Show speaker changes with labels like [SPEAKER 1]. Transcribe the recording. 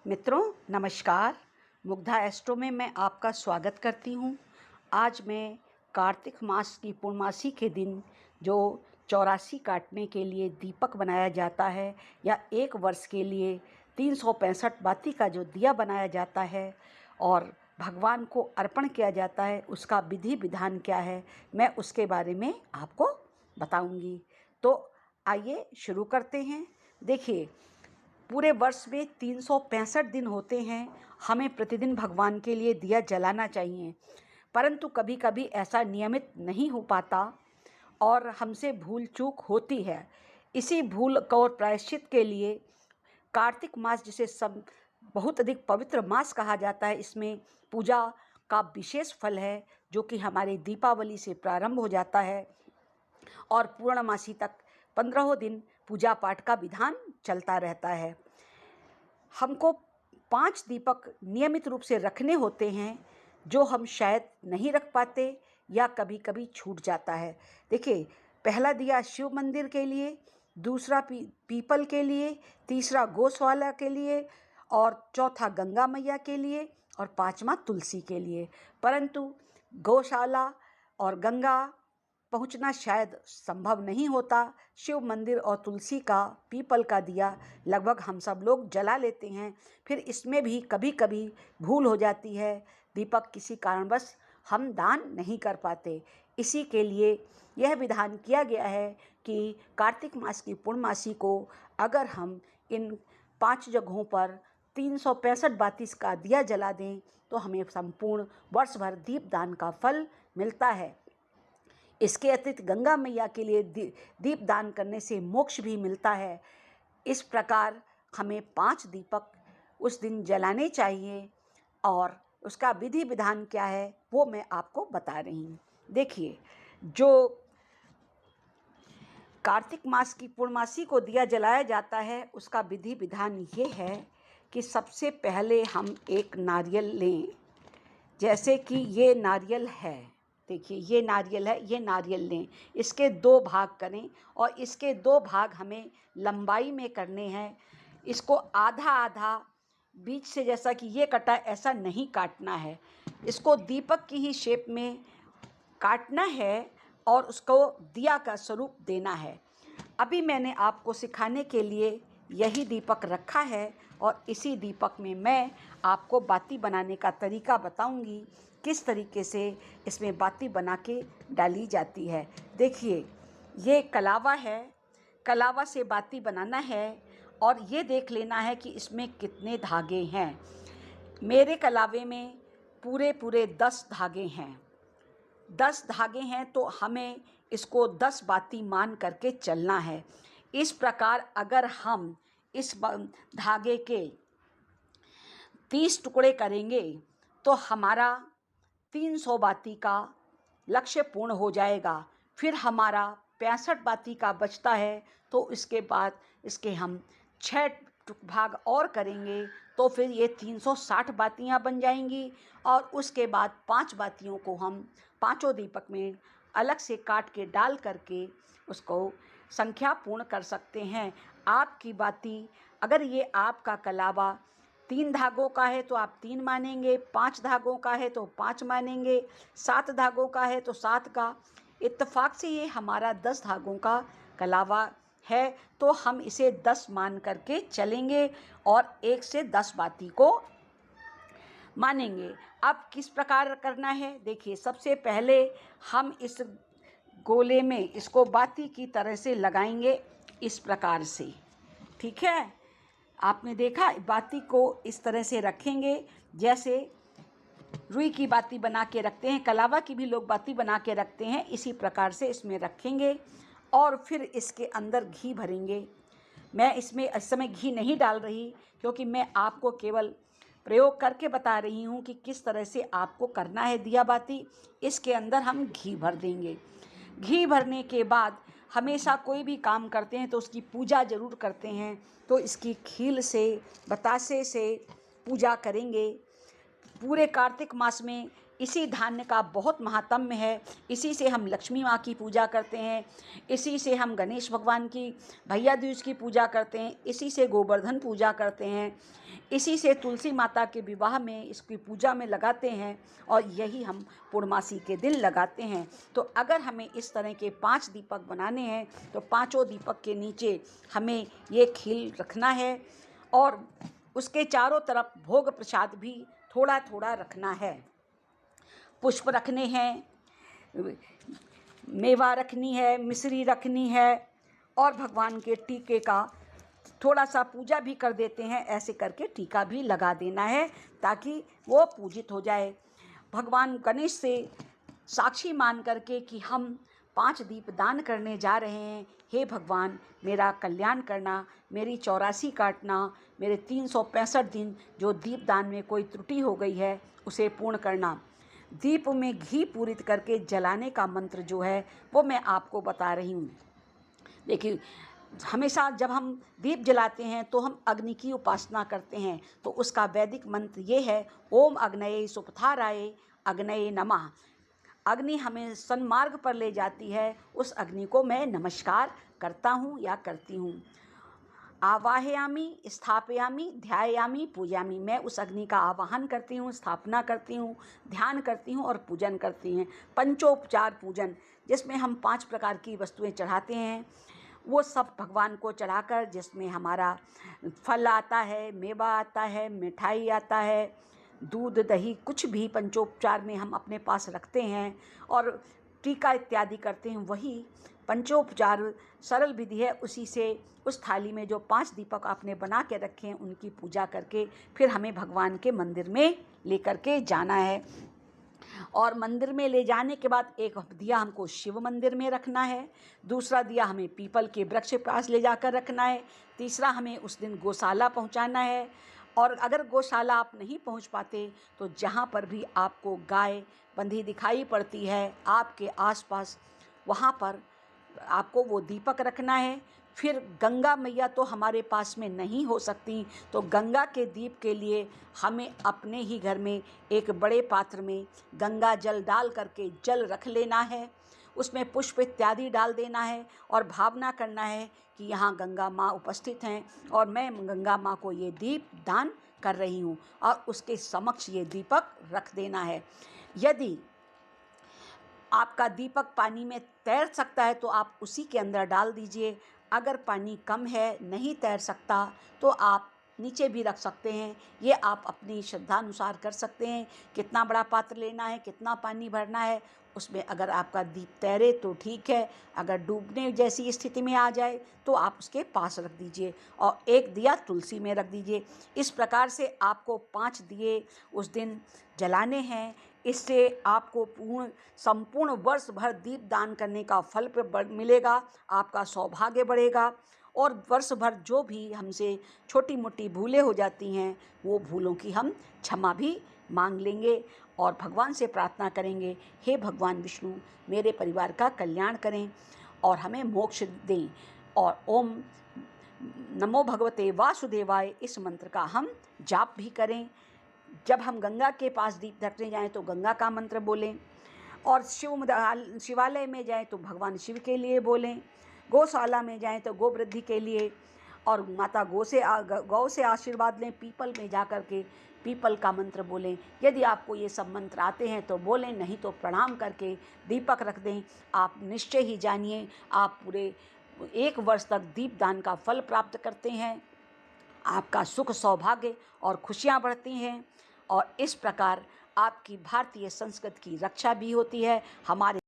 [SPEAKER 1] मित्रों नमस्कार। मुग्धा एस्ट्रो में मैं आपका स्वागत करती हूँ। आज मैं कार्तिक मास की पूर्णमासी के दिन जो 84 काटने के लिए दीपक बनाया जाता है या एक वर्ष के लिए 365 बाती का जो दिया बनाया जाता है और भगवान को अर्पण किया जाता है, उसका विधि विधान क्या है, मैं उसके बारे में आपको बताऊंगी। तो आइए शुरू करते हैं। देखिए, पूरे वर्ष में 365 दिन होते हैं। हमें प्रतिदिन भगवान के लिए दिया जलाना चाहिए, परंतु कभी कभी ऐसा नियमित नहीं हो पाता और हमसे भूल चूक होती है। इसी भूल को और प्रायश्चित के लिए कार्तिक मास, जिसे सब बहुत अधिक पवित्र मास कहा जाता है, इसमें पूजा का विशेष फल है, जो कि हमारे दीपावली से प्रारंभ हो जाता है और पूर्णमासी तक 15 दिन पूजा पाठ का विधान चलता रहता है। हमको 5 दीपक नियमित रूप से रखने होते हैं, जो हम शायद नहीं रख पाते या कभी कभी छूट जाता है। देखिए, पहला दिया शिव मंदिर के लिए, दूसरा पीपल के लिए, तीसरा गौशाला के लिए और चौथा गंगा मैया के लिए और पांचवा तुलसी के लिए। परंतु गौशाला और गंगा पहुंचना शायद संभव नहीं होता। शिव मंदिर और तुलसी का, पीपल का दिया लगभग हम सब लोग जला लेते हैं। फिर इसमें भी कभी कभी भूल हो जाती है, दीपक किसी कारणवश हम दान नहीं कर पाते। इसी के लिए यह विधान किया गया है कि कार्तिक मास की पूर्णमासी को अगर हम इन 5 जगहों पर 365 बातीस का दिया जला दें तो हमें संपूर्ण वर्ष भर दीपदान का फल मिलता है। इसके अतिरिक्त गंगा मैया के लिए दीप दान करने से मोक्ष भी मिलता है। इस प्रकार हमें 5 दीपक उस दिन जलाने चाहिए और उसका विधि विधान क्या है वो मैं आपको बता रही हूँ। देखिए, जो कार्तिक मास की पूर्णमासी को दिया जलाया जाता है, उसका विधि विधान ये है कि सबसे पहले हम एक नारियल लें। जैसे कि ये नारियल है, देखिए ये नारियल है, ये नारियल लें, इसके 2 भाग करें और इसके 2 भाग हमें लंबाई में करने हैं। इसको आधा आधा बीच से, जैसा कि ये कटा, ऐसा नहीं काटना है। इसको दीपक की ही शेप में काटना है और उसको दिया का स्वरूप देना है। अभी मैंने आपको सिखाने के लिए यही दीपक रखा है और इसी दीपक में मैं आपको बाती बनाने का तरीका बताऊंगी, किस तरीके से इसमें बाती बना के डाली जाती है। देखिए, ये कलावा है, कलावा से बाती बनाना है और ये देख लेना है कि इसमें कितने धागे हैं। मेरे कलावे में पूरे पूरे 10 धागे हैं। 10 धागे हैं तो हमें इसको 10 बाती मान करके चलना है। इस प्रकार अगर हम इस धागे के 30 टुकड़े करेंगे तो हमारा 300 बाती का लक्ष्य पूर्ण हो जाएगा। फिर हमारा 65 बाती का बचता है, तो इसके बाद इसके हम 6 भाग और करेंगे तो फिर ये 360 बातियाँ बन जाएंगी और उसके बाद 5 बातियों को हम पांचों दीपक में अलग से काट के डाल करके उसको संख्या पूर्ण कर सकते हैं। आपकी बाती, अगर ये आपका कलावा 3 धागों का है तो आप 3 मानेंगे, 5 धागों का है तो 5 मानेंगे, 7 धागों का है तो 7 का। इत्तेफाक से ये हमारा 10 धागों का कलावा है तो हम इसे 10 मान करके चलेंगे और 1 से 10 बाती को मानेंगे। अब किस प्रकार करना है, देखिए, सबसे पहले हम इस गोले में इसको बाती की तरह से लगाएंगे, इस प्रकार से। ठीक है, आपने देखा, बाती को इस तरह से रखेंगे जैसे रुई की बाती बना के रखते हैं, कलावा की भी लोग बाती बना के रखते हैं, इसी प्रकार से इसमें रखेंगे और फिर इसके अंदर घी भरेंगे। मैं इसमें इस समय घी नहीं डाल रही क्योंकि मैं आपको केवल प्रयोग करके बता रही हूँ कि किस तरह से आपको करना है दिया बाती। इसके अंदर हम घी भर देंगे। घी भरने के बाद हमेशा कोई भी काम करते हैं तो उसकी पूजा ज़रूर करते हैं, तो इसकी खील से, बतासे से पूजा करेंगे। पूरे कार्तिक मास में इसी धान्य का बहुत महात्म्य है। इसी से हम लक्ष्मी माँ की पूजा करते हैं, इसी से हम गणेश भगवान की भैया दूज की पूजा करते हैं, इसी से गोवर्धन पूजा करते हैं, इसी से तुलसी माता के विवाह में इसकी पूजा में लगाते हैं, और यही हम पूर्णमासी के दिन लगाते हैं। तो अगर हमें इस तरह के 5 दीपक बनाने हैं तो पांचों दीपक के नीचे हमें ये खील रखना है, और उसके चारों तरफ भोग प्रसाद भी थोड़ा थोड़ा रखना है। पुष्प रखने हैं, मेवा रखनी है, मिश्री रखनी है, और भगवान के टीके का थोड़ा सा पूजा भी कर देते हैं। ऐसे करके टीका भी लगा देना है ताकि वो पूजित हो जाए। भगवान गणेश से साक्षी मान करके कि हम 5 दीप दान करने जा रहे हैं। हे भगवान, मेरा कल्याण करना, मेरी 84 काटना, मेरे 365 दिन जो दीप दान में कोई त्रुटि हो गई है उसे पूर्ण करना। दीप में घी पूरित करके जलाने का मंत्र जो है वो मैं आपको बता रही हूँ। देखिए, हमेशा जब हम दीप जलाते हैं तो हम अग्नि की उपासना करते हैं, तो उसका वैदिक मंत्र ये है, ओम अग्नये सुपथाराय अग्नये नमः। अग्नि हमें सन्मार्ग पर ले जाती है, उस अग्नि को मैं नमस्कार करता हूँ या करती हूँ। आवाहयामि, स्थापयामि, ध्यायामि, पूजयामि। मैं उस अग्नि का आवाहन करती हूँ, स्थापना करती हूँ, ध्यान करती हूँ और पूजन करती हैं। पंचोपचार पूजन, जिसमें हम 5 प्रकार की वस्तुएं चढ़ाते हैं, वो सब भगवान को चढ़ाकर, जिसमें हमारा फल आता है, मेवा आता है, मिठाई आता है, दूध दही कुछ भी पंचोपचार में हम अपने पास रखते हैं और टीका इत्यादि करते हैं, वही पंचोपचार सरल विधि है। उसी से उस थाली में जो 5 दीपक आपने बना के रखे हैं उनकी पूजा करके फिर हमें भगवान के मंदिर में लेकर के जाना है। और मंदिर में ले जाने के बाद एक दिया हमको शिव मंदिर में रखना है, दूसरा दिया हमें पीपल के वृक्ष के पास ले जाकर रखना है, तीसरा हमें उस दिन गौशाला पहुंचाना है। और अगर गौशाला आप नहीं पहुंच पाते तो जहां पर भी आपको गाय बंधी दिखाई पड़ती है आपके आसपास, वहां पर आपको वो दीपक रखना है। फिर गंगा मैया तो हमारे पास में नहीं हो सकती, तो गंगा के दीप के लिए हमें अपने ही घर में एक बड़े पात्र में गंगा जल डाल करके जल रख लेना है, उसमें पुष्प इत्यादि डाल देना है और भावना करना है कि यहाँ गंगा माँ उपस्थित हैं और मैं गंगा माँ को ये दीप दान कर रही हूँ, और उसके समक्ष ये दीपक रख देना है। यदि आपका दीपक पानी में तैर सकता है तो आप उसी के अंदर डाल दीजिए। अगर पानी कम है, नहीं तैर सकता, तो आप नीचे भी रख सकते हैं। ये आप अपनी श्रद्धा अनुसार कर सकते हैं। कितना बड़ा पात्र लेना है, कितना पानी भरना है, उसमें अगर आपका दीप तैरे तो ठीक है, अगर डूबने जैसी स्थिति में आ जाए तो आप उसके पास रख दीजिए और एक दिया तुलसी में रख दीजिए। इस प्रकार से आपको 5 दिए उस दिन जलाने हैं। इससे आपको संपूर्ण वर्ष भर दीप दान करने का फल मिलेगा, आपका सौभाग्य बढ़ेगा और वर्ष भर जो भी हमसे छोटी मोटी भूलें हो जाती हैं वो भूलों की हम क्षमा भी मांग लेंगे और भगवान से प्रार्थना करेंगे, हे भगवान विष्णु, मेरे परिवार का कल्याण करें और हमें मोक्ष दें। और ओम नमो भगवते वासुदेवाय इस मंत्र का हम जाप भी करें। जब हम गंगा के पास दीप धरने जाएं तो गंगा का मंत्र बोलें, और शिवालय में जाएं तो भगवान शिव के लिए बोलें, गौशाला में जाएं तो गोवृद्धि के लिए, और माता गौ से आशीर्वाद लें। पीपल में जा कर के पीपल का मंत्र बोलें। यदि आपको ये सब मंत्र आते हैं तो बोलें, नहीं तो प्रणाम करके दीपक रख दें। आप निश्चय ही जानिए आप पूरे 1 वर्ष तक दीप दान का फल प्राप्त करते हैं, आपका सुख सौभाग्य और खुशियाँ बढ़ती हैं और इस प्रकार आपकी भारतीय संस्कृति की रक्षा भी होती है। हमारे